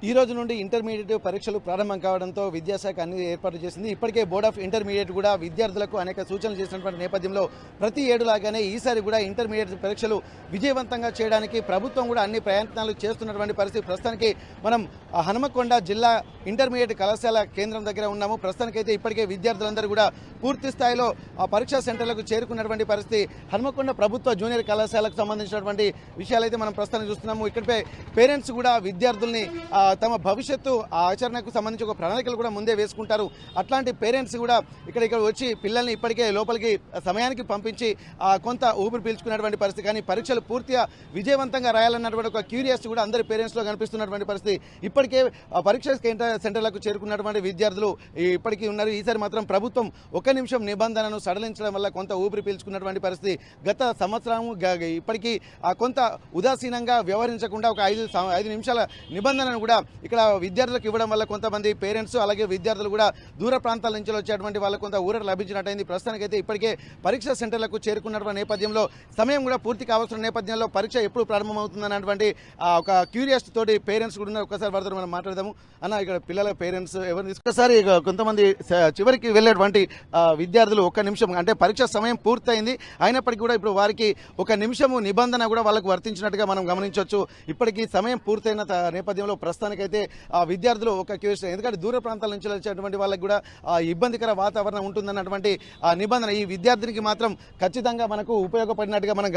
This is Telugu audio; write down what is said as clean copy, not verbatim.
ఈ రోజు నుండి ఇంటర్మీడియట్ పరీక్షలు ప్రారంభం కావడంతో విద్యాశాఖ అన్ని ఏర్పాట్లు చేసింది. ఇప్పటికే బోర్డ్ ఆఫ్ ఇంటర్మీడియట్ కూడా విద్యార్థులకు అనేక సూచనలు చేసినటువంటి నేపథ్యంలో ప్రతి ఏడులాగానే ఈసారి కూడా ఇంటర్మీడియట్ పరీక్షలు విజయవంతంగా చేయడానికి ప్రభుత్వం కూడా అన్ని ప్రయత్నాలు చేస్తున్నటువంటి పరిస్థితి. ప్రస్తుతానికి మనం హనుమకొండ జిల్లా ఇంటర్మీడియట్ కళాశాల కేంద్రం దగ్గర ఉన్నాము. ప్రస్తుతానికైతే ఇప్పటికే విద్యార్థులందరూ కూడా పూర్తి స్థాయిలో ఆ పరీక్షా సెంటర్లకు చేరుకున్నటువంటి పరిస్థితి. హనుమకొండ ప్రభుత్వ జూనియర్ కళాశాలకు సంబంధించినటువంటి విషయాలైతే మనం ప్రస్తుతం చూస్తున్నాము. ఇక్కడిపై పేరెంట్స్ కూడా విద్యార్థుల్ని తమ భవిష్యత్తు ఆచరణకు సంబంధించి ఒక ప్రణాళికలు కూడా ముందే వేసుకుంటారు. అట్లాంటి పేరెంట్స్ కూడా ఇక్కడ వచ్చి పిల్లల్ని ఇప్పటికే లోపలికి సమయానికి పంపించి కొంత ఊపిరి పీల్చుకున్నటువంటి పరిస్థితి. కానీ పరీక్షలు పూర్తిగా విజయవంతంగా రాయాలన్నటువంటి ఒక క్యూరియాసిటీ కూడా అందరి పేరెంట్స్లో కనిపిస్తున్నటువంటి పరిస్థితి. ఇప్పటికే పరీక్ష సెంటర్లకు చేరుకున్నటువంటి విద్యార్థులు ఇప్పటికీ ఉన్నారు. ఈసారి మాత్రం ప్రభుత్వం ఒక నిమిషం నిబంధనను సడలించడం వల్ల కొంత ఊపిరి పీల్చుకున్నటువంటి పరిస్థితి. గత సంవత్సరం ఇప్పటికీ కొంత ఉదాసీనంగా వ్యవహరించకుండా ఒక 5 నిమిషాల నిబంధనను కూడా ఇక్కడ విద్యార్థులకు ఇవ్వడం వల్ల కొంతమంది పేరెంట్స్ అలాగే విద్యార్థులు కూడా దూర ప్రాంతాల నుంచి వచ్చేటువంటి వాళ్ళకు కొంత ఊరట లభించినట్టయింది. ప్రస్తుతానికైతే ఇప్పటికే పరీక్షా సెంటర్లకు చేరుకున్నటువంటి నేపథ్యంలో సమయం కూడా పూర్తి కావాల్సిన నేపథ్యంలో పరీక్ష ఎప్పుడు ప్రారంభమవుతుందన్నటువంటి ఒక క్యూరియాసిటీ తోటి పేరెంట్స్ కూడా ఉన్నారు. ఒకసారి వారితో మనం మాట్లాడదాము. అన్న, ఇక్కడ పిల్లల పేరెంట్స్ ఎవరు తీసుకొసారి కొంతమంది చివరికి వెళ్ళేటువంటి విద్యార్థులు ఒక నిమిషం అంటే పరీక్ష సమయం పూర్తయింది అయినప్పటికీ కూడా ఇప్పుడు వారికి ఒక నిమిషము నిబంధన కూడా వాళ్ళకు వర్తించినట్టుగా మనం గమనించవచ్చు. ఇప్పటికీ సమయం పూర్తయిన నేపథ్యంలో ప్రస్తుతానికైతే విద్యార్థులు ఒక క్యూరియాసిటీ, ఎందుకంటే దూర ప్రాంతాల నుంచి వచ్చేటువంటి వాళ్ళకి కూడా ఇబ్బందికర వాతావరణం ఉంటుందన్నటువంటి నిబంధన ఈ విద్యార్థినికి మాత్రం ఖచ్చితంగా మనకు ఉపయోగపడినట్టుగా మనం